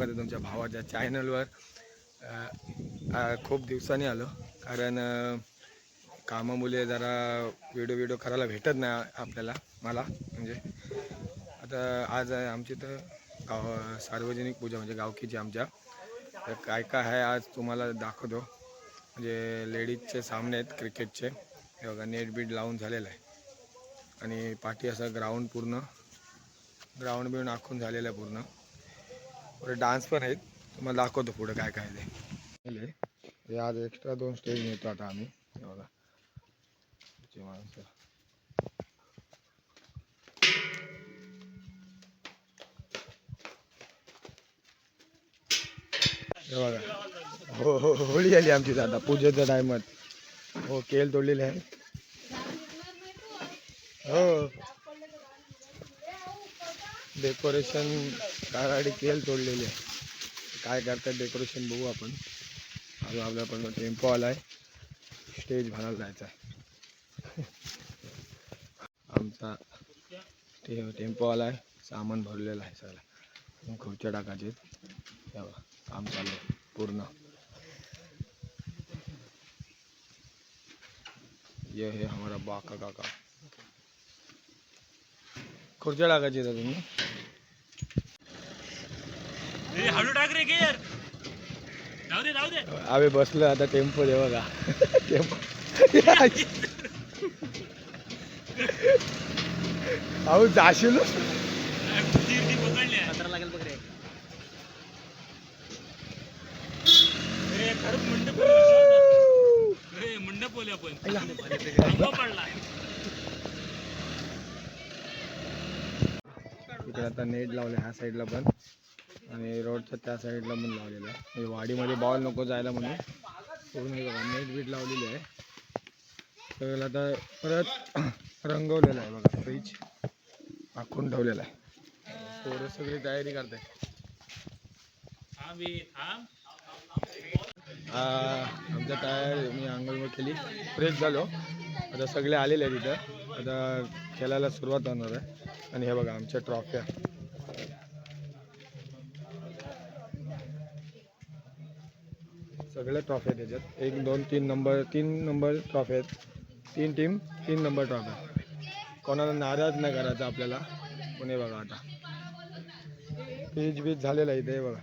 आहे तुमच्या भावाच्या चॅनलवर. खूप दिवसांनी आलो कारण कामामुळे जरा व्हिडिओ करायला भेटत नाही आपल्याला, मला म्हणजे. आता आज आहे आमची तर सार्वजनिक पूजा म्हणजे गावकीची आमच्या. तर काय काय आहे आज तुम्हाला दाखवतो. म्हणजे लेडीजचे सामने आहेत क्रिकेटचे. हे बघा नेट बीट लावून झालेलं आहे आणि पाठी असं ग्राउंड बिऊन आखून झालेलं आहे पूर्ण. पुढे डान्स पण आहेत, तुम्हाला दाखवतो पुढे काय काय ते. आज एक्स्ट्रा 2 स्टेज नेतो आता आम्ही. हे बघा माणसं. हे बघा हो होळी आली आमची आता पूजेच्या टायमात. हो केल तोडलेले आहे. हो डेकोरेशन काराडी केल तोडलेली आहे. काय करतात डेकोरेशन बघू आपण. अजून आपल्याकडून टेम्पो आलाय, स्टेज भरायला जायचा आहे. आमचा टेम्पो आलाय, सामान भरलेलं आहे सगळं. खुर्च्या टाकायचे काम चालू आहे पूर्ण. ये है हमारा बाका काका. खुर्च्या टाकायची आहे तुम्ही. आम्ही बसलो आता टेम्पो दे बघा. टेम्पो अहो जाशील इकडे आता नेट लावले ह्या साईडला पण आणि रोडच्या त्या साईडला पण लावलेलं आहे. वाडीमध्ये बॉल नको जायला म्हणून पूर्ण बघा नेट बीट लावलेली आहे. तर आता परत रंगवलेलं आहे बघा, फ्रीज आखून ठेवलेला आहे. पोरं सगळी तयारी करते. आमच्या तयारी मी आंघोळ केली, फ्रेश झालो. आता सगळे आलेले आहेत इथं. आता खेळायला सुरुवात होणार आहे. आणि हे बघा आमच्या ट्रॉफ्या. सगळ्या ट्रॉफ्या त्याच्यात 1 2 3 नंबर 3 नंबर ट्रॉफी आहेत. 3 टीम 3 नंबर ट्रॉफ्या. कोणाला नाराज नाही करायचं आपल्याला. पण हे बघा आता पीच बीच झालेलं आहे इथे. बघा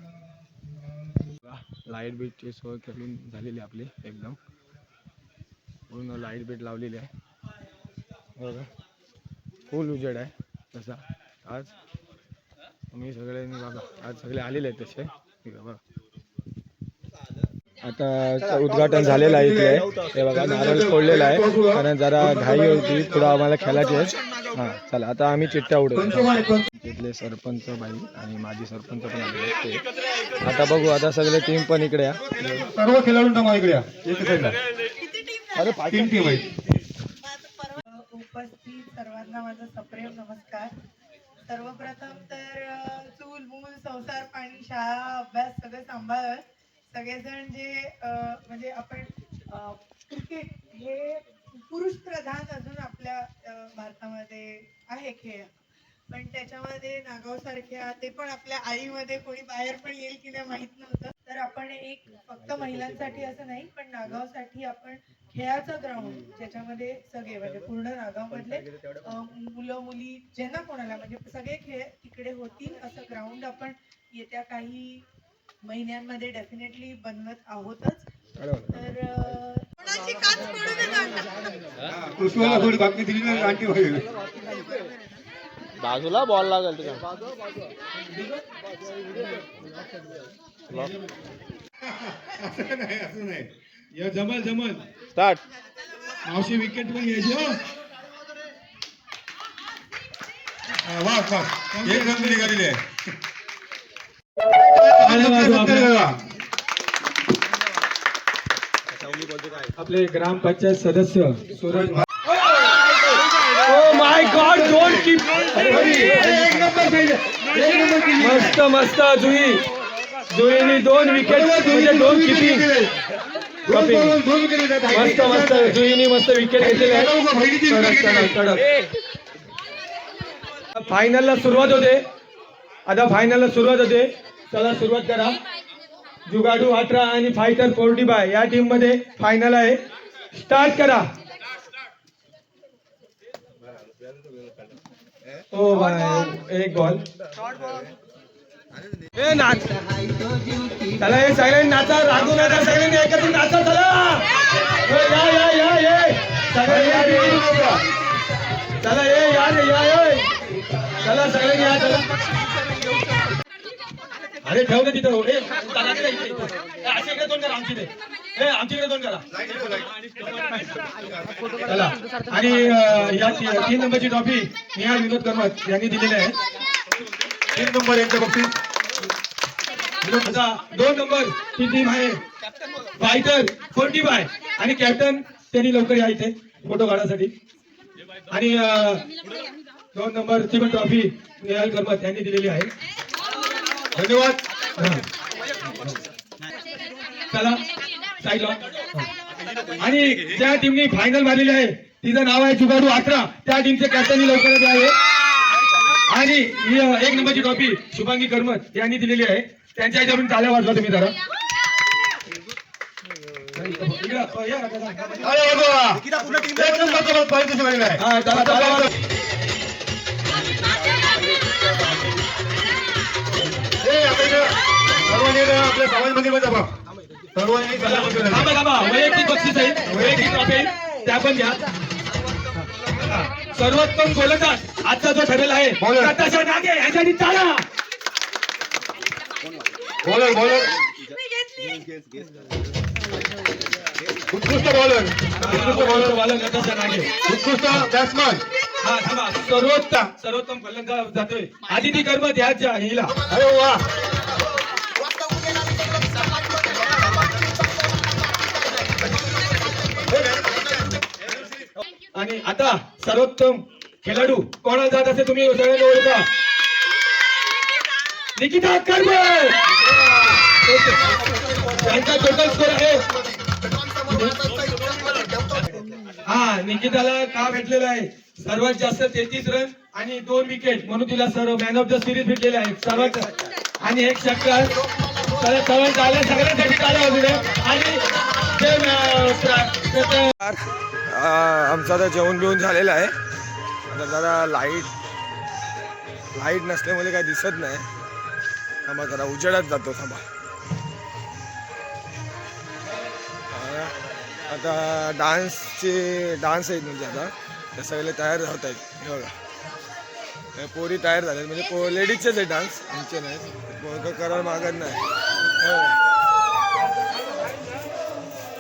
लाईट बीटची सोय करून झालेली आपली एकदम. पूर्ण लाईट बीट लावलेली आहे बघा. फुल उजेड आहे तसा आज. मी सगळ्यांनी बघा आज सगळे आलेले आहेत तसे. बघा आता उद्घाटन झालेलं आहे इथे. हे बघा नारळ फोडलेला आहे कारण जरा घाई होती, पुढं आम्हाला खेळायचे आहे. हां चला आता आम्ही चिट्ट्या उडवतो. तिथले सरपंच बाई आणि माजी सरपंच पण आलेले ते. आता बघू आता सगळे टीम पण इकडे या. सर्व खेळाडूंना इकडे या. अरे 3 टीम आहेत. उपस्थित सर्वांना माझा सप्रेम नमस्कार. सर्वप्रथम तर चूल मूल संसार पाणी शाळा अभ्यास सगळं सांभाळत सगळेजण जे म्हणजे आपण क्रिकेट हे पुरुष प्रधान अजून आपल्या भारतामध्ये आहे खेळ. पण त्याच्यामध्ये नागाव सारख्या ते पण आपल्या आईमध्ये कोणी बाहेर पण येईल की नाही माहित नव्हतं. तर आपण एक फक्त महिलांसाठी असं नाही पण नागावसाठी आपण खेळाचं ग्राउंड ज्याच्यामध्ये सगळे म्हणजे पूर्ण नागाव मधले मुलं मुली ज्यांना कोणाला म्हणजे सगळे खेळ तिकडे होतील असं ग्राउंड आपण येत्या काही महिन्यांमध्ये डेफिनेटली बनवत आहोतच. तर कोणाची काच पडू नका. कृष्णाला थोडी बातमी दिली ना आणखी होईल. बाजूला बॉल लागेल तुझ्या. असं नाही या जमल स्टार्ट. मावशी विकेट पण घ्यायची. हो वा एक रन निघालेली आहे. आपले ग्रामपंचायत सदस्य Suraj. Oh my God don't keep. मस्त मस्त जुईनी 2 विकेट म्हणजे 2 किपिंग. मस्त मस्त जुईनी मस्त विकेट घेतलेले आहे. फायनलला सुरुवात होते. आता फायनलला सुरुवात होते. चला सुरुवात करा. जुगाडू 18 आणि फायटर 45 या टीम मध्ये फायनल आहे. स्टार्ट करा. ओ बाय एक बॉल. ए नाच चला हे सगळे नाचा. रागू नका सगळ्यांनी एकत्र नाचा. चला या या या ये सगळे या चला ये या चला सगळ्यांनी या. चला अरे ठेव ना तिथं. अशीकडे दोन करा. आमच्याकडे दोन करा. चला आणि या 3 नंबरची ट्रॉफी निहाल विनोद कर्मत यांनी दिलेली आहे. 3 नंबर यांच्या बक्षीस. 2 नंबर ची टीम आहे फायटर 45 आणि कॅप्टन त्यांनी लवकर या इथे फोटो काढण्यासाठी. आणि 2 नंबरची पण ट्रॉफी निहाल कर्मत यांनी दिलेली आहे. धन्यवाद. चला साईडला. आणि ज्या टीमनी फायनल मारलेली आहे तिचं नाव आहे जुगाडू 18. त्या टीमचे कॅप्टन लवकरच आहे. आणि 1 नंबरची ट्रॉफी शुभांगी कर्मत यांनी दिलेली आहे. त्यांच्या ह्याच्यावरून टाळ्या वाजवा तुम्ही जरा. अरे वाजवा. एक नंबरचा पारितोषिक आलेलं आहे. हा चला टाळ्या वाजवा. सर्वांनी आपल्या समाज मंदिरमध्ये बघा. सर्वांनी थांबा थांबा. वैयक्तिक बक्षीस आहे. वैयक्तिक ट्रॉफी त्या पण घ्या. सर्वोत्तम गोलंदाज आजचा जो ठरेल आहे नताशा नागे यांच्यासाठी टाळा. बॉलर उत्कृष्ट बॉलर नताशा नागे. उत्कृष्ट बॅट्समन. हा थांबा. सर्वोत्तम फलंदाज जातोय आदिती कर्मत याच्या हिला. अरे वा. आणि आता सर्वोत्तम खेळाडू कोणाला जात असे तुम्ही सगळ्यांनी ओळखा. निकिता कर्मत. त्यांचा टोटल स्कोर आहे. हा निकिताला का भेटलेला आहे सर्वात जास्त 33 रन आणि 2 विकेट म्हणून तिला सर्व मॅन ऑफ द सिरीज भेटलेले आहे सर्वात. आणि एक षटकार. सगळ्यांसाठी टाळ्या वाजू द्या. आणि आमचं आता जेवण बिवून झालेलं आहे. आता जरा लाईट नसल्यामुळे काही दिसत नाही. थांबा जरा उजेडात जातो. थांबा. आता डान्स आहेत म्हणजे आता ते सगळे तयार होत आहेत. हे बघा पोरी तयार झाल्यात म्हणजे लेडीजचेच आहे डान्स आमचे नाहीत. करायला मागत नाही.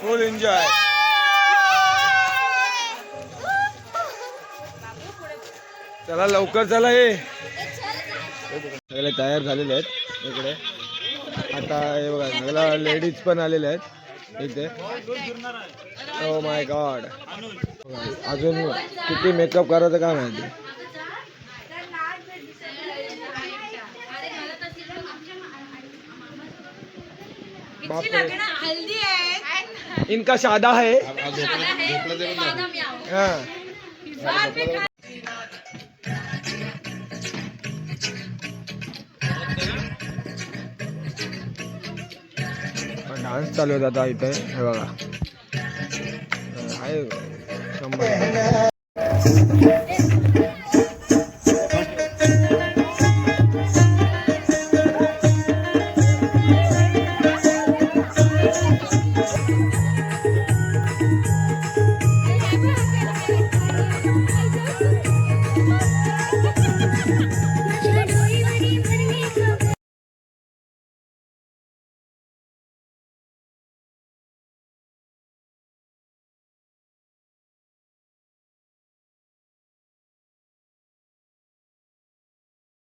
फुल एन्जॉय. चला लवकर चला. हे सगळे तयार झालेले आहेत इकडे. आता हे बघा सगळ्या लेडीज पण आलेल्या आहेत इथे. Oh my God. अजून किती मेकअप करायचं काय माहिती. इनका शादा है. हाँ डान्स चालू होता इथे. हे बघा आहे 100.